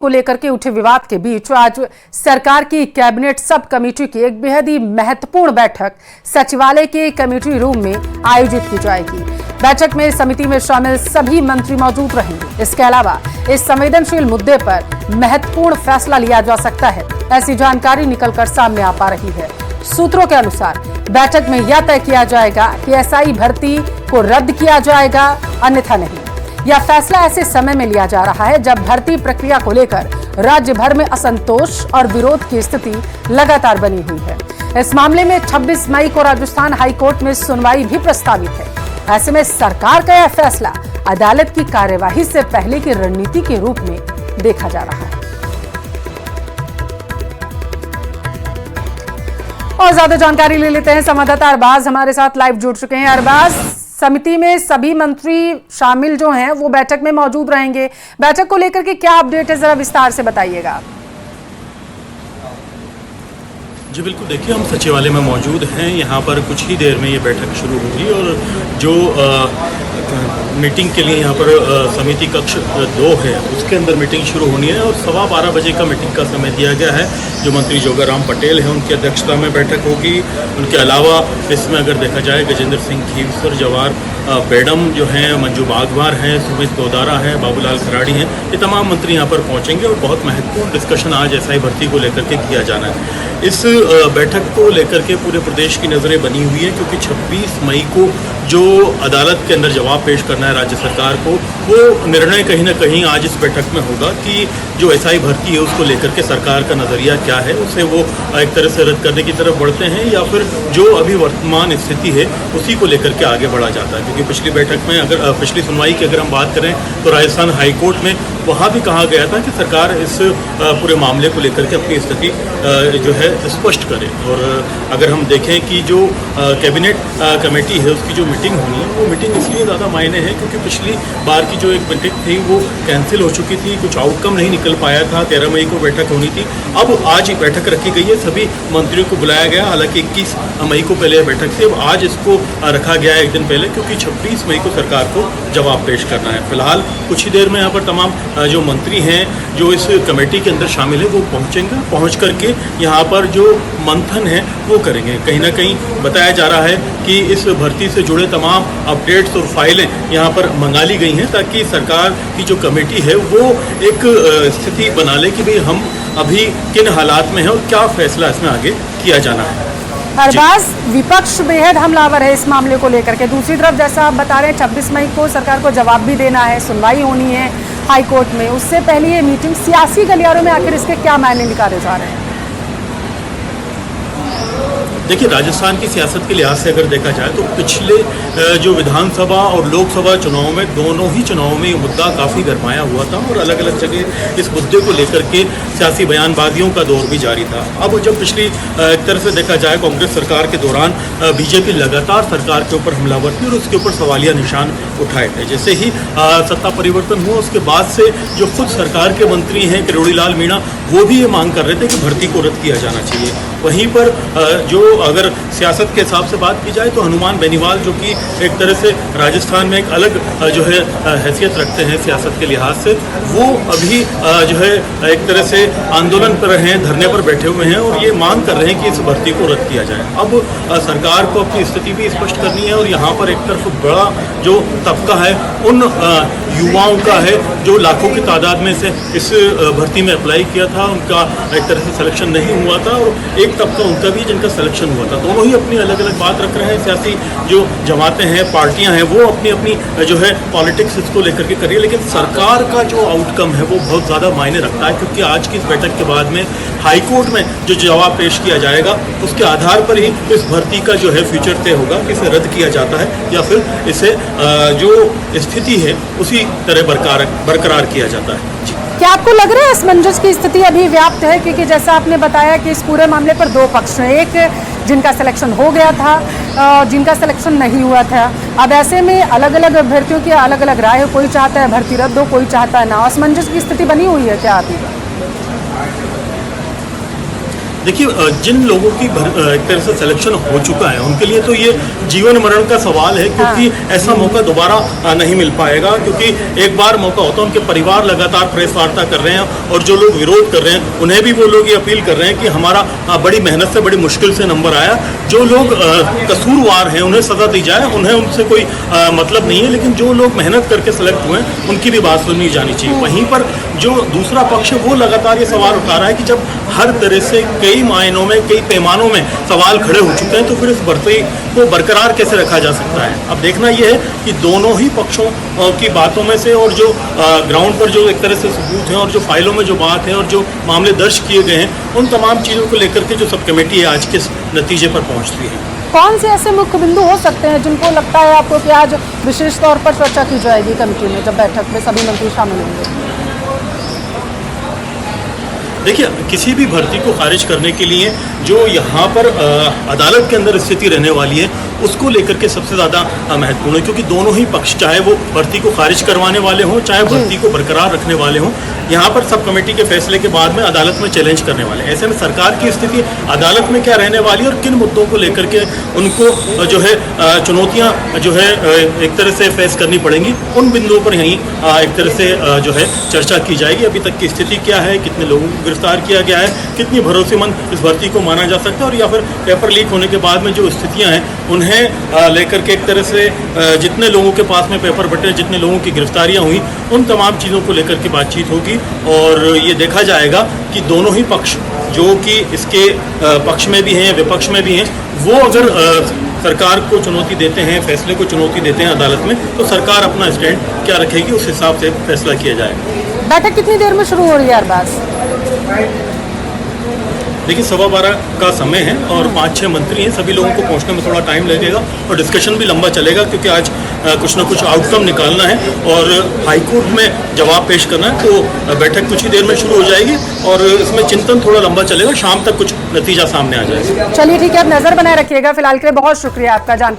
को लेकर के उठे विवाद के बीच आज सरकार की कैबिनेट सब कमेटी की एक बेहद ही महत्वपूर्ण बैठक सचिवालय के कमेटी रूम में आयोजित की जाएगी। बैठक में समिति में शामिल सभी मंत्री मौजूद रहेंगे। इसके अलावा इस संवेदनशील मुद्दे पर महत्वपूर्ण फैसला लिया जा सकता है, ऐसी जानकारी निकलकर सामने आ पा रही है। सूत्रों के अनुसार बैठक में यह तय किया जाएगा कि एसआई भर्ती को रद्द किया जाएगा, अन्यथा नहीं। यह फैसला ऐसे समय में लिया जा रहा है जब भर्ती प्रक्रिया को लेकर राज्य भर में असंतोष और विरोध की स्थिति लगातार बनी हुई है। इस मामले में 26 मई को राजस्थान हाईकोर्ट में सुनवाई भी प्रस्तावित है। ऐसे में सरकार का यह फैसला अदालत की कार्यवाही से पहले की रणनीति के रूप में देखा जा रहा है। और ज्यादा जानकारी ले लेते हैं, संवाददाता अरबाज हमारे साथ लाइव जुड़ चुके हैं। अरबाज, समिति में सभी मंत्री शामिल जो हैं वो बैठक में मौजूद रहेंगे। बैठक को लेकर के क्या अपडेट है, जरा विस्तार से बताइएगा। जी बिल्कुल, देखिए हम सचिवालय में मौजूद हैं। यहाँ पर कुछ ही देर में ये बैठक शुरू होगी और जो मीटिंग के लिए यहाँ पर समिति कक्ष 2 है उसके अंदर मीटिंग शुरू होनी है और 12:15 बजे का मीटिंग का समय दिया गया है। जो मंत्री जोगाराम पटेल हैं उनकी अध्यक्षता में बैठक होगी। उनके अलावा इसमें अगर देखा जाए गजेंद्र सिंह खीवसर, जवाहर बेडम जो हैं, मंजू बागवार हैं, सुमित गोदारा हैं, बाबूलाल खराड़ी हैं, ये तमाम मंत्री यहाँ पर पहुँचेंगे और बहुत महत्वपूर्ण डिस्कशन आज एसआई भर्ती को लेकर के किया जाना है। इस बैठक को लेकर के पूरे प्रदेश की नज़रें बनी हुई है क्योंकि 26 मई को जो अदालत के अंदर जवाब पेश करना है राज्य सरकार को, वो निर्णय कहीं ना कहीं आज इस बैठक में होगा कि जो एसआई भर्ती है उसको लेकर के सरकार का नज़रिया क्या है, उसे वो एक तरह से रद्द करने की तरफ बढ़ते हैं या फिर जो अभी वर्तमान स्थिति है उसी को लेकर के आगे बढ़ा जाता है। क्योंकि पिछली बैठक में पिछली सुनवाई की अगर हम बात करें तो राजस्थान हाईकोर्ट में वहाँ भी कहा गया था कि सरकार इस पूरे मामले को लेकर के अपनी स्थिति जो है स्पष्ट करे। और अगर हम देखें कि जो कैबिनेट कमेटी है उसकी जो मीटिंग होनी है वो मीटिंग इसलिए ज़्यादा मायने है क्योंकि पिछली बार की जो एक मीटिंग थी वो कैंसिल हो चुकी थी, कुछ आउटकम नहीं निकल पाया था। 13 मई को बैठक होनी थी, अब आज बैठक रखी गई है, सभी मंत्रियों को बुलाया गया। हालांकि 21 मई को पहले बैठक थी, अब आज इसको रखा गया है एक दिन पहले क्योंकि 26 मई को सरकार को जवाब पेश करना है। फिलहाल कुछ ही देर में यहाँ पर तमाम जो मंत्री हैं जो इस कमेटी के अंदर शामिल है वो पहुँचेंगे। पहुँच करके यहाँ पर जो मंथन है वो करेंगे। कहीं ना कहीं बताया जा रहा है कि इस भर्ती से जुड़े तमाम अपडेट्स और फाइलें यहाँ पर मंगा ली गई हैं ताकि सरकार की जो कमेटी है वो एक स्थिति बना ले कि भाई हम अभी किन हालात में हैं और क्या फैसला इसमें आगे किया जाना है। अरबाज, विपक्ष बेहद हमलावर है इस मामले को लेकर के। दूसरी तरफ जैसा आप बता रहे हैं 26 मई को सरकार को जवाब भी देना है, सुनवाई होनी है हाईकोर्ट में, उससे पहले ये मीटिंग सियासी गलियारों में आखिर इसके क्या मायने निकाले जा रहे हैं? देखिए, राजस्थान की सियासत के लिहाज से अगर देखा जाए तो पिछले जो विधानसभा और लोकसभा चुनाव में दोनों ही चुनावों में ये मुद्दा काफ़ी गरमाया हुआ था और अलग अलग जगह इस मुद्दे को लेकर के सियासी बयानबाजियों का दौर भी जारी था। अब जब पिछली एक तरह से देखा जाए कांग्रेस सरकार के दौरान बीजेपी लगातार सरकार के ऊपर हमलावर थी और उसके ऊपर सवालिया निशान उठाए थे। जैसे ही सत्ता परिवर्तन हुआ उसके बाद से जो खुद सरकार के मंत्री हैं किरोड़ी लाल मीणा, वो भी ये मांग कर रहे थे कि भर्ती को रद्द किया जाना चाहिए। वहीं पर जो अगर सियासत के हिसाब से बात की जाए तो हनुमान बेनीवाल जो कि एक तरह से राजस्थान में एक अलग जो है हैसियत रखते हैं सियासत के लिहाज से, वो अभी जो है एक तरह से आंदोलन पर हैं, धरने पर बैठे हुए हैं और ये मांग कर रहे हैं कि इस भर्ती को रद्द किया जाए। अब सरकार को अपनी स्थिति भी स्पष्ट करनी है और यहाँ पर एक तरफ बड़ा जो तबका है उन युवाओं का है जो लाखों की तादाद में से इस भर्ती में अप्लाई किया था, उनका एक तरह से सिलेक्शन नहीं हुआ था और एक तबका उनका भी जिनका सिलेक्शन हुआ था। दोनों ही अपनी अलग अलग बात रख रहे हैं। सियासी जो जमातें हैं, पार्टियां हैं, वो अपनी अपनी जो है पॉलिटिक्स इसको लेकर के कर रही है, लेकिन सरकार का जो आउटकम है वो बहुत ज़्यादा मायने रखता है क्योंकि आज की इस बैठक के बाद में हाईकोर्ट में जो जवाब पेश किया जाएगा उसके आधार पर ही इस भर्ती का जो है फ्यूचर तय होगा कि इसे रद्द किया जाता है या फिर इसे जो स्थिति है उसी तरह बरकरार किया जाता है। क्या आपको लग रहा है असमंजस की स्थिति अभी व्याप्त है? क्योंकि जैसा आपने बताया कि इस पूरे मामले पर 2 पक्ष हैं, एक जिनका सिलेक्शन हो गया था, जिनका सिलेक्शन नहीं हुआ था। अब ऐसे में अलग अलग अभ्यर्थियों की अलग अलग राय हो, कोई चाहता है भर्ती रद्द हो, कोई चाहता है ना। असमंजस की स्थिति बनी हुई है क्या अभी? देखिए जिन लोगों की एक तरह से सिलेक्शन हो चुका है उनके लिए तो ये जीवन मरण का सवाल है, क्योंकि ऐसा मौका दोबारा नहीं मिल पाएगा। क्योंकि एक बार मौका होता है, उनके परिवार लगातार प्रेस वार्ता कर रहे हैं और जो लोग विरोध कर रहे हैं उन्हें भी वो लोग ये अपील कर रहे हैं कि हमारा बड़ी मेहनत से बड़ी मुश्किल से नंबर आया। जो लोग कसूरवार हैं उन्हें सजा दी जाए, उन्हें उनसे कोई मतलब नहीं है, लेकिन जो लोग मेहनत करके सेलेक्ट हुए हैं उनकी भी बात सुननी जानी चाहिए। वहीं पर जो दूसरा पक्ष है वो लगातार ये सवाल उठा रहा है कि जब हर तरह से कई मायनों में कई पैमानों में सवाल खड़े हो चुके हैं तो फिर इस भर्ती को बरकरार कैसे रखा जा सकता है। अब देखना यह है कि दोनों ही पक्षों की बातों में से और जो ग्राउंड पर जो एक तरह से सबूत हैं और जो फाइलों में जो बात है और जो मामले दर्ज किए गए हैं उन तमाम चीज़ों को लेकर के जो सब कमेटी है आज के नतीजे पर पहुँचती है। कौन से ऐसे मुख्य बिंदु हो सकते हैं जिनको लगता है आपको कि आज विशेष तौर पर चर्चा की जाएगी कमेटी में, जब बैठक में सभी मंत्री शामिल होंगे? देखिए, किसी भी भर्ती को खारिज करने के लिए जो यहाँ पर अदालत के अंदर स्थिति रहने वाली है उसको लेकर के सबसे ज़्यादा महत्वपूर्ण है, क्योंकि दोनों ही पक्ष, चाहे वो भर्ती को खारिज करवाने वाले हों चाहे भर्ती को बरकरार रखने वाले हों, यहाँ पर सब कमेटी के फैसले के बाद में अदालत में चैलेंज करने वाले हैं। ऐसे में सरकार की स्थिति अदालत में क्या रहने वाली है और किन मुद्दों को लेकर के उनको जो है चुनौतियाँ जो है एक तरह से फेस करनी पड़ेंगी, उन बिंदुओं पर यहीं एक तरह से जो है चर्चा की जाएगी। अभी तक की स्थिति क्या है, कितने लोगों को गिरफ्तार किया गया है, कितनी भरोसेमंद इस भर्ती को माना जा सकता है, और या फिर पेपर लीक होने के बाद में जो स्थितियाँ हैं उन्हें लेकर के एक तरह से जितने लोगों के पास में पेपर बटे, जितने लोगों की गिरफ्तारियाँ हुई, उन तमाम चीज़ों को लेकर के बातचीत होगी और ये देखा जाएगा कि दोनों ही पक्ष जो कि इसके पक्ष में भी हैं विपक्ष में भी हैं, वो अगर सरकार को चुनौती देते हैं, फैसले को चुनौती देते हैं अदालत में, तो सरकार अपना स्टैंड क्या रखेगी उस हिसाब से फैसला किया जाएगा। बैठक कितनी देर में शुरू हो रही है अरबाज? देखिए 12:15 का समय है और 5-6 मंत्री हैं, सभी लोगों को पहुंचने में थोड़ा टाइम लगेगा और डिस्कशन भी लंबा चलेगा, क्योंकि आज कुछ ना कुछ आउटकम निकालना है और हाईकोर्ट में जवाब पेश करना है। तो बैठक कुछ ही देर में शुरू हो जाएगी और इसमें चिंतन थोड़ा लंबा चलेगा, शाम तक कुछ नतीजा सामने आ जाएगा। चलिए ठीक है, अब नजर बनाए रखिएगा। फिलहाल के लिए बहुत शुक्रिया आपका जानकारी।